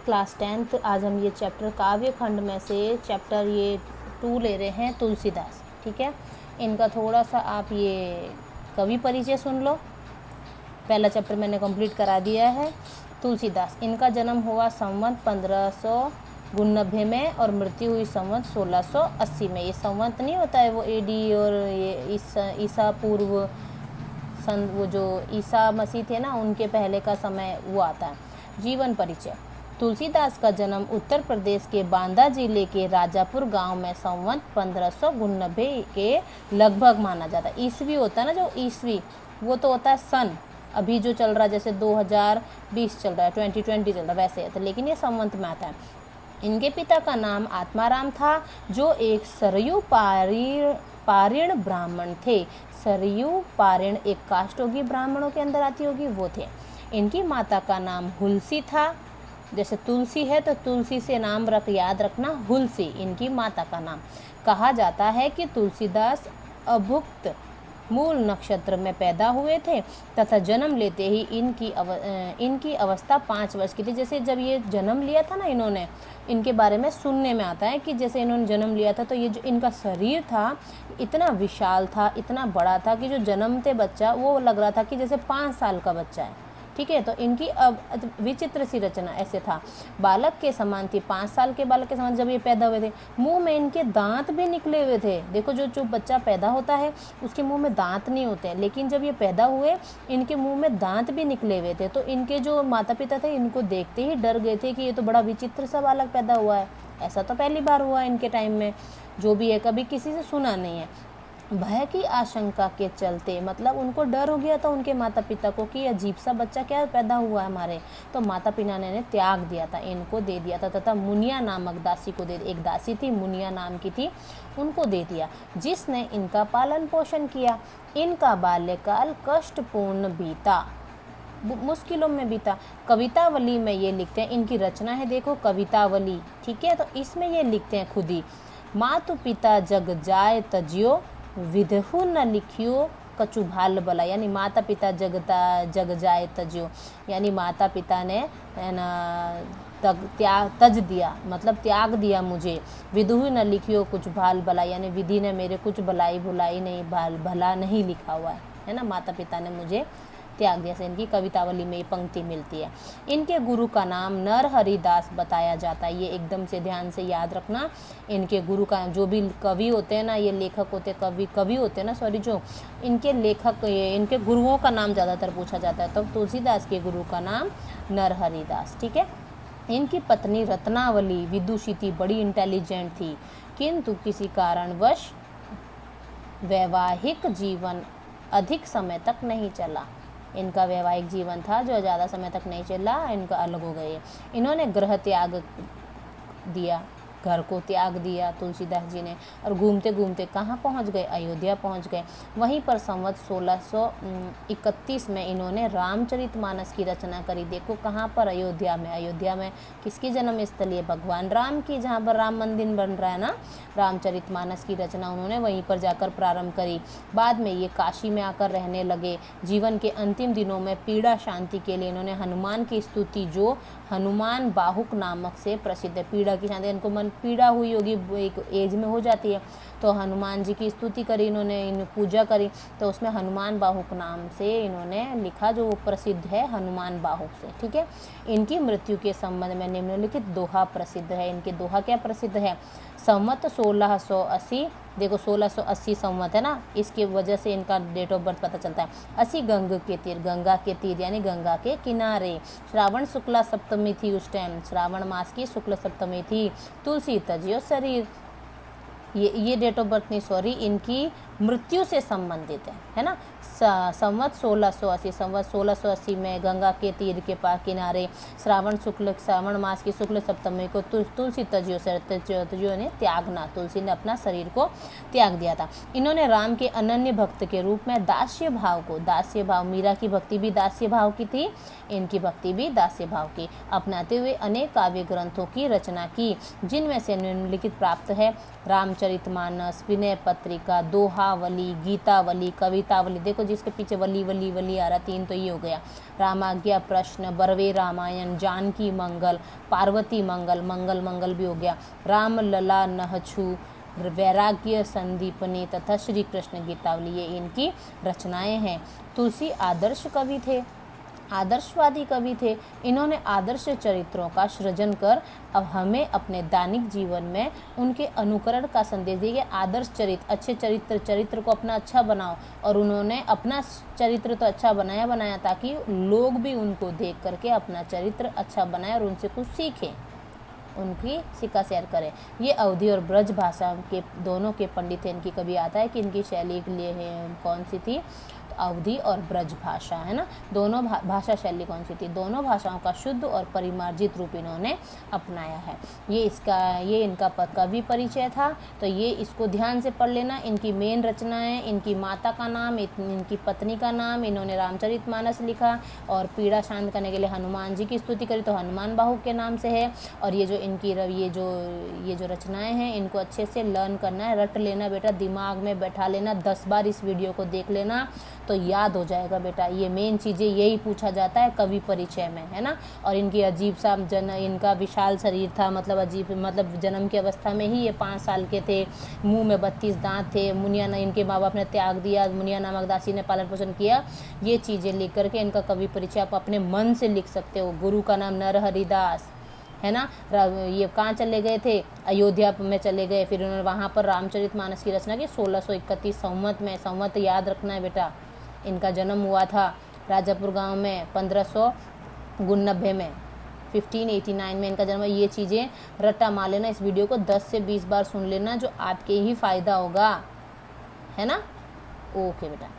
Class 10th। आज हम ये चैप्टर काव्य खंड में से चैप्टर ये 2 ले रहे हैं, तुलसीदास। ठीक है, इनका थोड़ा सा आप ये कवि परिचय सुन लो। पहला चैप्टर मैंने कंप्लीट करा दिया है। तुलसीदास, इनका जन्म हुआ संवत 1599 में और मृत्यु हुई संवत 1680 में। ये संवत नहीं होता है वो एडी और ये ईसा पूर्व वो जो ईसा मसीह थे ना, उनके पहले का समय वो आता है। जीवन परिचय। तुलसीदास का जन्म उत्तर प्रदेश के बांदा जिले के राजापुर गांव में संवत 1599 के लगभग माना जाता है। ईस्वी होता है ना, जो ईस्वी वो तो होता है सन, अभी जो चल रहा है जैसे 2020 चल रहा है, 2020 चल रहा है, वैसे है तो, लेकिन ये संवत में आता है। इनके पिता का नाम आत्माराम था, जो एक सरयू पारीण ब्राह्मण थे। सरयू पारीण एक कास्ट होगी, ब्राह्मणों के अंदर आती होगी, वो थे। इनकी माता का नाम हुलसी था। जैसे तुलसी है तो तुलसी से नाम याद रखना, हुलसी इनकी माता का नाम। कहा जाता है कि तुलसीदास अभुक्त मूल नक्षत्र में पैदा हुए थे तथा जन्म लेते ही इनकी अवस्था 5 वर्ष की थी। जैसे जब ये जन्म लिया था ना, इन्होंने, इनके बारे में सुनने में आता है कि जैसे इन्होंने जन्म लिया था तो ये जो इनका शरीर था इतना विशाल था, इतना बड़ा था कि जो जन्मते बच्चा वो लग रहा था कि जैसे 5 साल का बच्चा है। ठीक है, तो इनकी अब विचित्र सी रचना ऐसे था। बालक के समान थी, 5 साल के बालक के समान जब ये पैदा हुए थे। मुंह में इनके दांत भी निकले हुए थे। देखो, जो बच्चा पैदा होता है उसके मुंह में दांत नहीं होते हैं, लेकिन जब ये पैदा हुए इनके मुंह में दांत भी निकले हुए थे। तो इनके जो माता पिता थे इनको देखते ही डर गए थे कि ये तो बड़ा विचित्र सा बालक पैदा हुआ है, ऐसा तो पहली बार हुआ है इनके टाइम में, जो भी है कभी किसी से सुना नहीं है। भय की आशंका के चलते, मतलब उनको डर हो गया था उनके माता पिता को कि अजीब सा बच्चा क्या पैदा हुआ है हमारे, तो माता पिता ने त्याग दिया था, इनको दे दिया था तथा मुनिया नामक दासी को दे, एक दासी थी मुनिया नाम की थी, उनको दे दिया, जिसने इनका पालन पोषण किया। इनका बाल्यकाल कष्टपूर्ण बीता, मुश्किलों में बीता। कवितावली में ये लिखते हैं, इनकी रचना है देखो कवितावली, ठीक है, तो इसमें ये लिखते हैं खुद ही, मातु पिता जग जाय तजियो विधहु न लिखियो कछु भाल बला। यानी माता पिता जग जाए तजियो, यानी माता पिता ने तज दिया, मतलब त्याग दिया मुझे। विधु न लिखियो कुछ भाल भला, यानी विधि ने मेरे कुछ भलाई भुलाई नहीं, भला नहीं लिखा हुआ है ना, माता पिता ने मुझे त्याग दिया से इनकी कवितावली में ये पंक्ति मिलती है। इनके गुरु का नाम नरहरिदास बताया जाता है, ये एकदम से ध्यान से याद रखना। इनके गुरु का, जो भी कवि होते हैं ना, ये लेखक होते कवि होते हैं ना, सॉरी, जो इनके लेखक, इनके गुरुओं का नाम ज़्यादातर पूछा जाता है, तो तुलसीदास के गुरु का नाम नरहरिदास। ठीक है, इनकी पत्नी रत्नावली विदुषी थी, बड़ी इंटेलिजेंट थी, किंतु किसी कारणवश वैवाहिक जीवन अधिक समय तक नहीं चला। इनका वैवाहिक जीवन था जो ज़्यादा समय तक नहीं चला, इनका अलग हो गए। इन्होंने गृह त्याग दिया, घर को त्याग दिया तुलसीदास जी ने, और घूमते घूमते कहाँ पहुँच गए, अयोध्या पहुँच गए। वहीं पर संवत 1631 में इन्होंने रामचरितमानस की रचना करी। देखो कहाँ पर, अयोध्या में। अयोध्या में किसकी जन्म स्थली है, भगवान राम की, जहाँ पर राम मंदिर बन रहा है ना। रामचरितमानस की रचना उन्होंने वहीं पर जाकर प्रारंभ करी। बाद में ये काशी में आकर रहने लगे। जीवन के अंतिम दिनों में पीड़ा शांति के लिए इन्होंने हनुमान की स्तुति, जो हनुमान बाहुक नामक से प्रसिद्ध है, पीड़ा की शांति, इनको मन पीड़ा हुई होगी, एक एज में हो जाती है, तो हनुमान जी की स्तुति करी इन्होंने, इन पूजा करी, तो उसमें हनुमान बाहुक नाम से इन्होंने लिखा, जो प्रसिद्ध है हनुमान बाहुक से। ठीक है, इनकी मृत्यु के संबंध में निम्नलिखित दोहा प्रसिद्ध है। इनके दोहा क्या प्रसिद्ध है, संवत 1680, देखो 1680 संवत है ना, इसकी वजह से इनका डेट ऑफ बर्थ पता चलता है। 80 गंगा के तीर, गंगा के तीर यानी गंगा के किनारे। श्रावण शुक्ला सप्तमी थी उस टाइम, श्रावण मास की शुक्ल सप्तमी थी। तुलसी तजियो शरीर, ये डेट ऑफ बर्थ नहीं, सॉरी, इनकी मृत्यु से संबंधित है ना। संवत 1680, संवत 1680 में गंगा के तीर के पास किनारे श्रावण मास की शुक्ल सप्तमी को तुलसी तजियो ने त्यागना, तुलसी ने अपना शरीर को त्याग दिया था। इन्होंने राम के अनन्य भक्त के रूप में दास्य भाव, मीरा की भक्ति भी दास्य भाव की थी, इनकी भक्ति भी दास्य भाव की अपनाते हुए अनेक काव्य ग्रंथों की रचना की, जिनमें से निम्नलिखित प्राप्त है, रामचरितमानस, विनय पत्रिका, दोहा, रसावली, गीतावली, कवितावली, देखो जिसके पीछे वली वली वली आ रहा, 3 तो ये हो गया। रामाज्ञा प्रश्न, बरवे रामायण, जानकी मंगल, पार्वती मंगल, मंगल मंगल भी हो गया, राम लला नहछु, वैराग्य संदीपनी तथा श्री कृष्ण गीतावली, ये इनकी रचनाएं हैं। तुलसी आदर्श कवि थे, आदर्शवादी कवि थे। इन्होंने आदर्श चरित्रों का सृजन कर अब हमें अपने दैनिक जीवन में उनके अनुकरण का संदेश दिया। आदर्श चरित्र, अच्छे चरित्र को अपना अच्छा बनाओ, और उन्होंने अपना चरित्र तो अच्छा बनाया ताकि लोग भी उनको देख करके अपना चरित्र अच्छा बनाए और उनसे कुछ सीखें, उनकी सिक्का शेयर करें। ये अवधी और ब्रज भाषा के दोनों के पंडित हैं। इनकी कभी आता है कि इनकी शैली के लिए कौन सी थी, तो अवधी और ब्रज भाषा है ना, दोनों भाषा शैली कौन सी थी, दोनों भाषाओं का शुद्ध और परिमार्जित रूप इन्होंने अपनाया है। ये इनका कवि परिचय था, तो ये इसको ध्यान से पढ़ लेना। इनकी मेन रचनाएं, इनकी माता का नाम, इनकी पत्नी का नाम, इन्होंने रामचरितमानस लिखा, और पीड़ा शांत करने के लिए हनुमान जी की स्तुति करी तो हनुमान बाहु के नाम से है। और ये जो रचनाएं हैं, इनको अच्छे से लर्न करना है, रट लेना बेटा, दिमाग में बैठा लेना, 10 बार इस वीडियो को देख लेना तो याद हो जाएगा बेटा। ये मेन चीज़ें यही पूछा जाता है कवि परिचय में, है ना। और इनकी अजीब सा इनका विशाल शरीर था, मतलब जन्म की अवस्था में ही ये 5 साल के थे, मुंह में 32 दांत थे, मुनिया ने, इनके माँ बाप ने त्याग दिया, मुनिया नामक दासी ने पालन पोषण किया। ये चीज़ें लिख करके इनका कवि परिचय आप अपने मन से लिख सकते हो। गुरु का नाम नरहरिदास, है ना। ये कहाँ चले गए थे, अयोध्या में चले गए, फिर उन्होंने वहाँ पर रामचरितमानस की रचना की 1631 संवत में। संवत याद रखना है बेटा। इनका जन्म हुआ था राजापुर गांव में 1599 में, 1589 में इनका जन्म। ये चीज़ें रट्टा मार लेना, इस वीडियो को 10 से 20 बार सुन लेना, जो आपके ही फ़ायदा होगा, है ना। ओके बेटा।